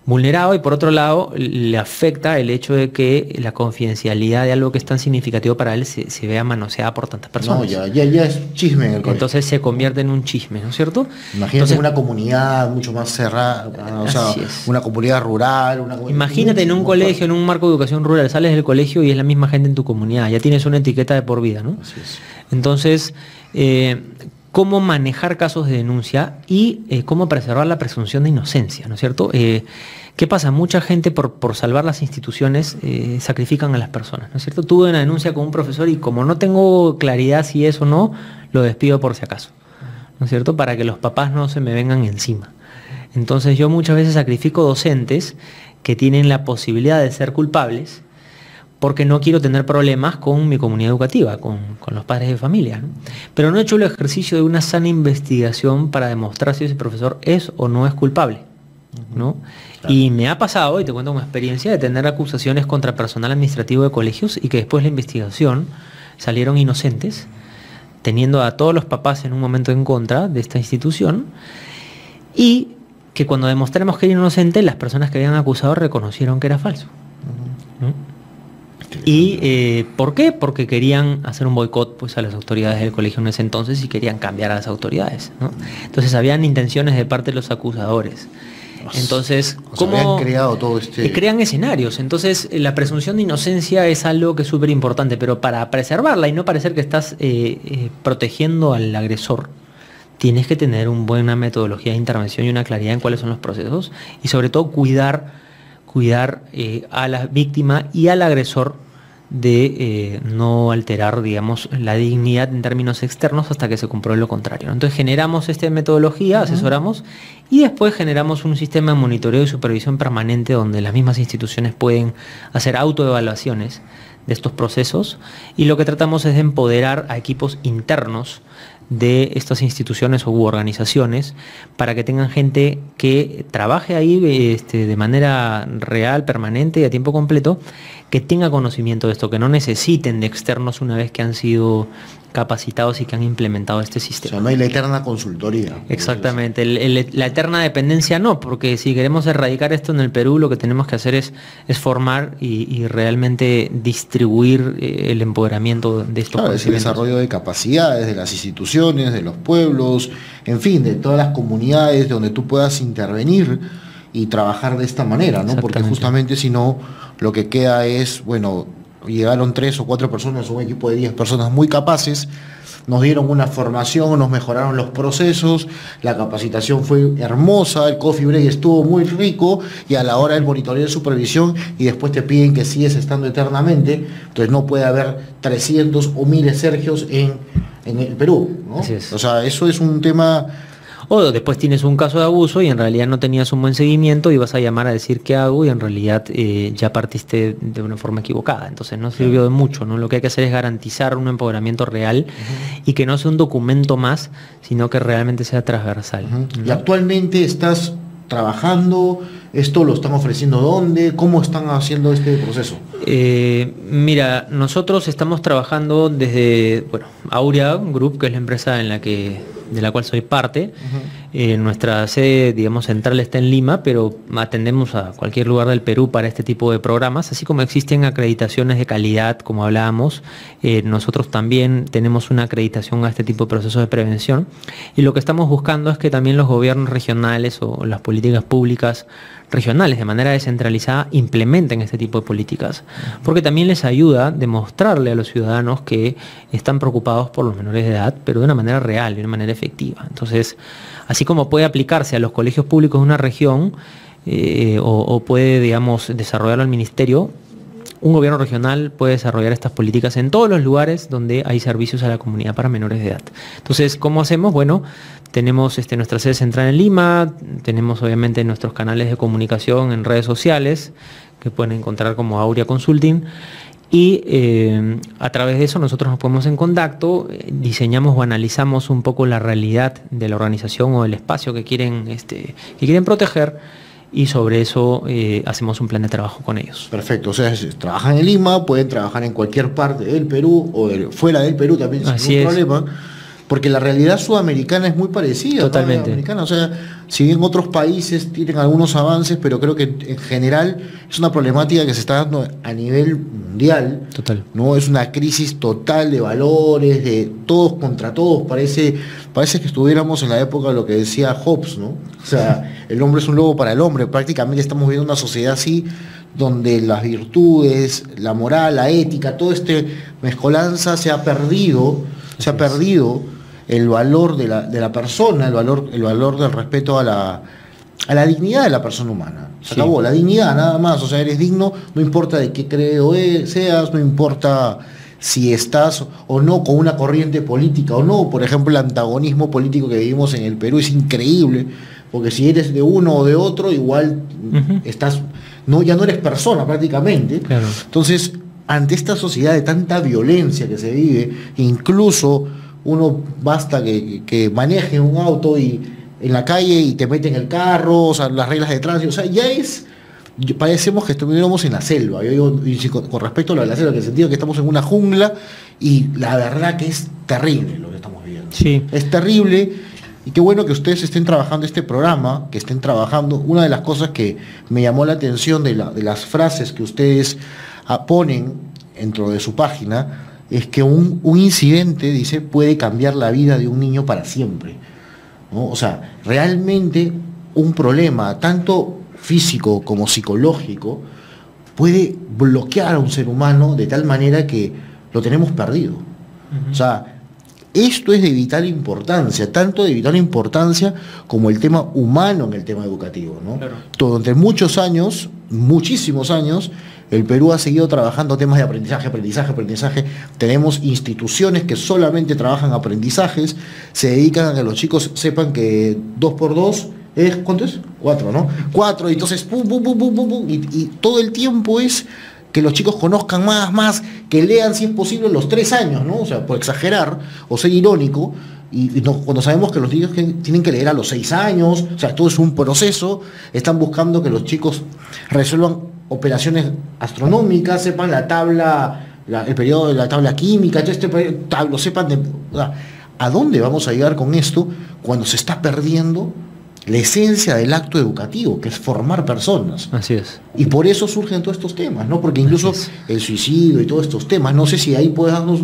vulnerado, y por otro lado le afecta el hecho de que la confidencialidad de algo que es tan significativo para él se vea manoseada por tantas personas. No, ya es chisme en el colegio. Entonces se convierte en un chisme, ¿no es cierto? Imagínate una comunidad mucho más cerrada, o sea, una comunidad rural. Imagínate en un colegio, en un marco de educación rural, sales del colegio y es la misma gente en tu comunidad, ya tienes una etiqueta de por vida, ¿no? Así es. Entonces, cómo manejar casos de denuncia y cómo preservar la presunción de inocencia, ¿no es cierto? ¿Qué pasa? Mucha gente por salvar las instituciones sacrifican a las personas, ¿no es cierto? Tuve una denuncia con un profesor y como no tengo claridad si es o no, lo despido por si acaso, ¿no es cierto? Para que los papás no se me vengan encima. Entonces yo muchas veces sacrifico docentes que tienen la posibilidad de ser culpables porque no quiero tener problemas con mi comunidad educativa, con los padres de familia, ¿no? Pero no he hecho el ejercicio de una sana investigación para demostrar si ese profesor es o no es culpable, ¿no? Claro. Y me ha pasado, y te cuento una experiencia, de tener acusaciones contra personal administrativo de colegios y que después de la investigación salieron inocentes, teniendo a todos los papás en un momento en contra de esta institución, y que cuando demostramos que era inocente, las personas que habían acusado reconocieron que era falso, ¿no? ¿Y por qué? Porque querían hacer un boicot pues, a las autoridades del colegio en ese entonces y querían cambiar a las autoridades, ¿no? Entonces habían intenciones de parte de los acusadores. Entonces, ¿cómo habían creado todo crean escenarios? Entonces, la presunción de inocencia es algo que es súper importante, pero para preservarla y no parecer que estás protegiendo al agresor, tienes que tener una buena metodología de intervención y una claridad en cuáles son los procesos y sobre todo cuidar a la víctima y al agresor de no alterar, digamos, la dignidad en términos externos hasta que se compruebe lo contrario, ¿no? Entonces generamos esta metodología, asesoramos y después generamos un sistema de monitoreo y supervisión permanente donde las mismas instituciones pueden hacer autoevaluaciones de estos procesos y lo que tratamos es de empoderar a equipos internos de estas instituciones u organizaciones para que tengan gente que trabaje ahí de manera real, permanente y a tiempo completo, que tenga conocimiento de esto, que no necesiten de externos una vez que han sido capacitados y que han implementado este sistema. O sea, no hay la eterna consultoría. Exactamente, la eterna dependencia no, porque si queremos erradicar esto en el Perú, lo que tenemos que hacer es formar y realmente distribuir el empoderamiento de estos conocimientos. Es el desarrollo de capacidades de las instituciones, de los pueblos, en fin, de todas las comunidades donde tú puedas intervenir y trabajar de esta manera, ¿no? Porque justamente si no, lo que queda es, bueno, llegaron 3 o 4 personas, un equipo de 10 personas muy capaces, nos dieron una formación, nos mejoraron los procesos, la capacitación fue hermosa, el coffee break estuvo muy rico y a la hora del monitoreo de supervisión y después te piden que sigues estando eternamente, entonces no puede haber 300 o 1000 Sergios en el Perú, ¿no? Así es. O sea, eso es un tema. O después tienes un caso de abuso y en realidad no tenías un buen seguimiento y vas a llamar a decir qué hago y en realidad ya partiste de una forma equivocada. Entonces no sirvió de mucho, ¿no? Lo que hay que hacer es garantizar un empoderamiento real y que no sea un documento más, sino que realmente sea transversal. ¿No? ¿Y actualmente estás trabajando? ¿Esto lo están ofreciendo dónde? ¿Cómo están haciendo este proceso? Mira, nosotros estamos trabajando desde, Aurea Group, que es la empresa de la cual soy parte. Nuestra sede, digamos, central está en Lima, pero atendemos a cualquier lugar del Perú para este tipo de programas, así como existen acreditaciones de calidad, como hablábamos. Nosotros también tenemos una acreditación a este tipo de procesos de prevención y lo que estamos buscando es que también los gobiernos regionales o las políticas públicas regionales de manera descentralizada implementen este tipo de políticas, porque también les ayuda a demostrarle a los ciudadanos que están preocupados por los menores de edad, pero de una manera real, de una manera efectiva. Entonces, así como puede aplicarse a los colegios públicos de una región o puede, digamos, desarrollarlo el ministerio, un gobierno regional puede desarrollar estas políticas en todos los lugares donde hay servicios a la comunidad para menores de edad. Entonces, ¿cómo hacemos? Bueno, tenemos nuestra sede central en Lima, tenemos obviamente nuestros canales de comunicación en redes sociales, que pueden encontrar como Aurea Consulting, y a través de eso nosotros nos ponemos en contacto, diseñamos o analizamos un poco la realidad de la organización o del espacio que quieren proteger, y sobre eso hacemos un plan de trabajo con ellos. Perfecto, o sea, trabajan en Lima, pueden trabajar en cualquier parte del Perú o fuera del Perú también sin ningún problema, porque la realidad sudamericana es muy parecida. Totalmente. ¿No? O sea, si bien otros países tienen algunos avances, pero creo que en general es una problemática que se está dando a nivel mundial. Total. ¿No? Es una crisis total de valores, de todos contra todos. Parece que estuviéramos en la época de lo que decía Hobbes, ¿no? O sea, el hombre es un lobo para el hombre. Prácticamente estamos viendo una sociedad así, donde las virtudes, la moral, la ética, todo mezcolanza se ha perdido el valor de la persona, el valor del respeto a la dignidad de la persona humana. Se acabó, la dignidad nada más. O sea, eres digno, no importa de qué credo seas, no importa si estás o no con una corriente política o no. Por ejemplo, el antagonismo político que vivimos en el Perú es increíble, porque si eres de uno o de otro, igual ya no eres persona prácticamente. Claro. Entonces, ante esta sociedad de tanta violencia que se vive, incluso uno basta que maneje un auto y en la calle y te meten el carro, o sea, las reglas de tránsito, o sea, parecemos que estuviéramos en la selva. Con respecto a lo de la selva, que el sentido que estamos en una jungla, y la verdad que es terrible lo que estamos viviendo. Sí. Es terrible, y qué bueno que ustedes estén trabajando este programa, que estén trabajando. Una de las cosas que me llamó la atención de las frases que ustedes ponen dentro de su página, es que un incidente, dice, puede cambiar la vida de un niño para siempre, ¿no? O sea, realmente un problema, tanto físico como psicológico, puede bloquear a un ser humano de tal manera que lo tenemos perdido. O sea, esto es de vital importancia, tanto de vital importancia como el tema humano en el tema educativo, ¿no? Claro. Durante muchos años, muchísimos años, el Perú ha seguido trabajando temas de aprendizaje. Tenemos instituciones que solamente trabajan aprendizajes, se dedican a que los chicos sepan que 2 por 2 es, ¿cuánto es? 4, ¿no? 4, y entonces pum, y todo el tiempo es que los chicos conozcan más, que lean si es posible los 3 años, ¿no? O sea, por exagerar o ser irónico, cuando sabemos que los niños tienen que leer a los 6 años, o sea, todo es un proceso. Están buscando que los chicos resuelvan operaciones astronómicas, sepan la tabla, el periodo de la tabla química, lo sepan ¿a dónde vamos a llegar con esto cuando se está perdiendo la esencia del acto educativo, que es formar personas? Así es. Y por eso surgen todos estos temas, ¿no? Porque incluso el suicidio y todos estos temas, no sé si ahí puedes darnos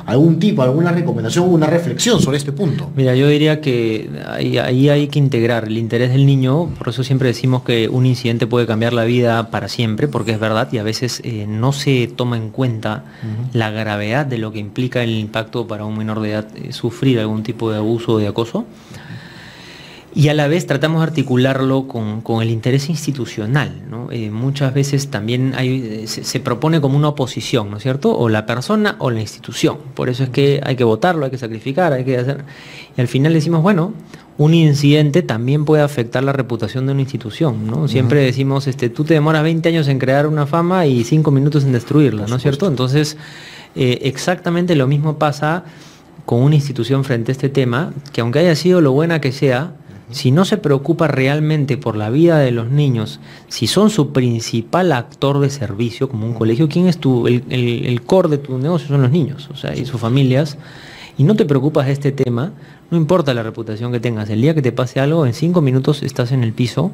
alguna recomendación, una reflexión sobre este punto. Mira, yo diría que ahí hay que integrar el interés del niño. Por eso siempre decimos que un incidente puede cambiar la vida para siempre, porque es verdad, y a veces no se toma en cuenta la gravedad de lo que implica el impacto para un menor de edad sufrir algún tipo de abuso o de acoso. Y a la vez tratamos de articularlo con el interés institucional, ¿no? Muchas veces también se propone como una oposición, ¿no es cierto? O la persona o la institución. Por eso es que hay que votarlo, hay que sacrificar, hay que hacer... Y al final decimos, bueno, un incidente también puede afectar la reputación de una institución, ¿no? Siempre decimos, tú te demoras 20 años en crear una fama y 5 minutos en destruirla, ¿no es cierto? Entonces, exactamente lo mismo pasa con una institución frente a este tema, que aunque haya sido lo buena que sea, si no se preocupa realmente por la vida de los niños, si son su principal actor de servicio, como un colegio, ¿quién es el core de tu negocio? Son los niños, o sea, y sus familias, y no te preocupas de este tema, no importa la reputación que tengas, el día que te pase algo, en 5 minutos estás en el piso,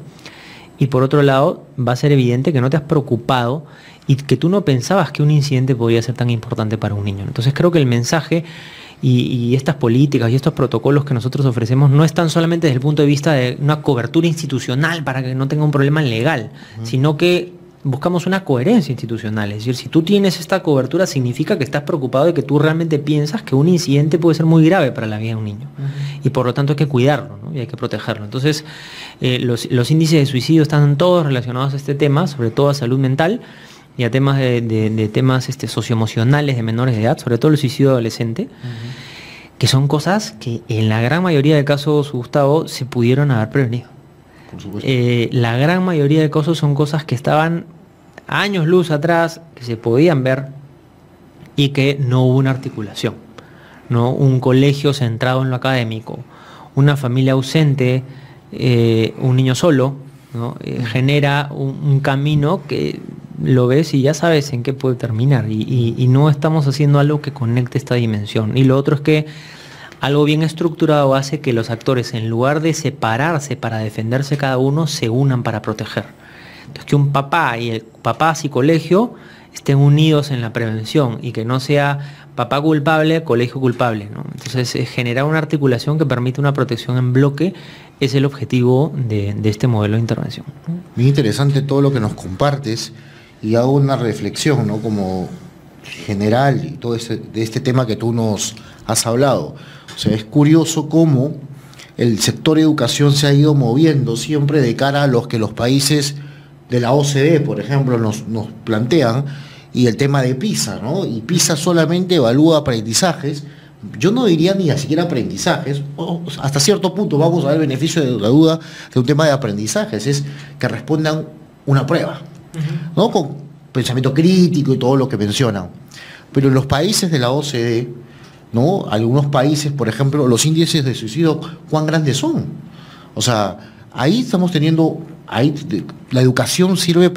y por otro lado, va a ser evidente que no te has preocupado y que tú no pensabas que un incidente podía ser tan importante para un niño. Entonces creo que el mensaje y estas políticas y estos protocolos que nosotros ofrecemos no están solamente desde el punto de vista de una cobertura institucional para que no tenga un problema legal, sino que buscamos una coherencia institucional. Es decir, si tú tienes esta cobertura, significa que estás preocupado de que tú realmente piensas que un incidente puede ser muy grave para la vida de un niño. Y por lo tanto hay que cuidarlo, ¿no? Y hay que protegerlo. Entonces, los índices de suicidio están todos relacionados a este tema, sobre todo a salud mental. y a temas de temas socioemocionales de menores de edad, sobre todo el suicidio adolescente, que son cosas que en la gran mayoría de casos, Gustavo, se pudieron haber prevenido. Por supuesto. La gran mayoría de casos son cosas que estaban años luz atrás, que se podían ver y que no hubo una articulación, ¿no? Un colegio centrado en lo académico, una familia ausente, un niño solo, ¿no? Genera un camino que lo ves y ya sabes en qué puede terminar, y no estamos haciendo algo que conecte esta dimensión. Y lo otro es que algo bien estructurado hace que los actores, en lugar de separarse para defenderse cada uno, se unan para proteger. Entonces, que un papá y papás y colegio estén unidos en la prevención, y que no sea papá culpable, colegio culpable, ¿no? Entonces, generar una articulación que permite una protección en bloque es el objetivo de este modelo de intervención. Muy interesante todo lo que nos compartes, y hago una reflexión, ¿no?, como general, y todo de este tema que tú nos has hablado. O sea, es curioso cómo el sector educación se ha ido moviendo siempre de cara a los que los países de la OCDE, por ejemplo, nos plantean, y el tema de PISA, ¿no? Y PISA solamente evalúa aprendizajes. Yo no diría ni siquiera aprendizajes, hasta cierto punto vamos a dar beneficio de la duda de un tema de aprendizajes, es que respondan una prueba, ¿no?, con pensamiento crítico y todo lo que mencionan. Pero en los países de la OCDE, ¿no?, algunos países, por ejemplo, los índices de suicidio, ¿cuán grandes son? O sea, ahí estamos teniendo, la educación sirve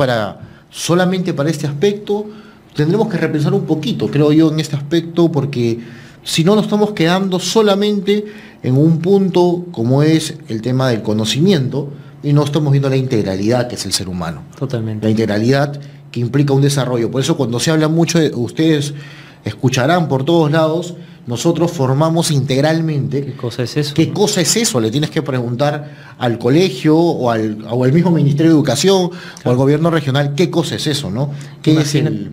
solamente para este aspecto. Tendremos que repensar un poquito, creo yo, en este aspecto, porque si no nos estamos quedando solamente en un punto como es el tema del conocimiento, y no estamos viendo la integralidad que es el ser humano. Totalmente. La integralidad que implica un desarrollo. Por eso, cuando se habla mucho, ustedes escucharán por todos lados, nosotros formamos integralmente. ¿Qué cosa es eso? ¿Qué cosa es eso? Le tienes que preguntar al colegio o al mismo Ministerio de Educación, claro, o al gobierno regional, ¿qué cosa es eso, no?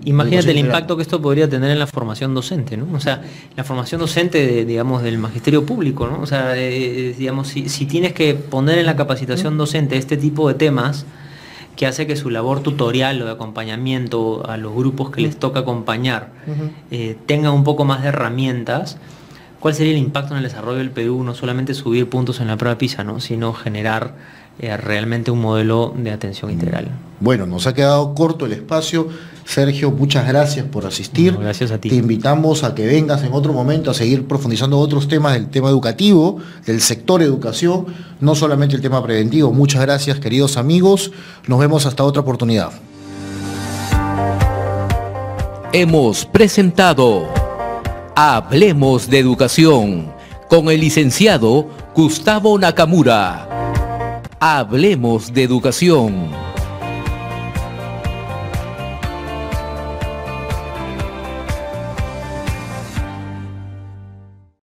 Imagínate el impacto que esto podría tener en la formación docente, ¿no? O sea, la formación docente, digamos, del magisterio público, ¿no? O sea, digamos, si tienes que poner en la capacitación docente este tipo de temas, que hace que su labor tutorial o de acompañamiento a los grupos que les toca acompañar tenga un poco más de herramientas, ¿cuál sería el impacto en el desarrollo del Perú? No solamente subir puntos en la prueba PISA, ¿no?, sino generar realmente un modelo de atención integral. Bueno, nos ha quedado corto el espacio. Sergio, muchas gracias por asistir. No, gracias a ti. Te invitamos a que vengas en otro momento a seguir profundizando otros temas del tema educativo, del sector educación, no solamente el tema preventivo. Muchas gracias, queridos amigos. Nos vemos hasta otra oportunidad. Hemos presentado Hablemos de Educación con el licenciado Gustavo Nakamura. Hablemos de Educación.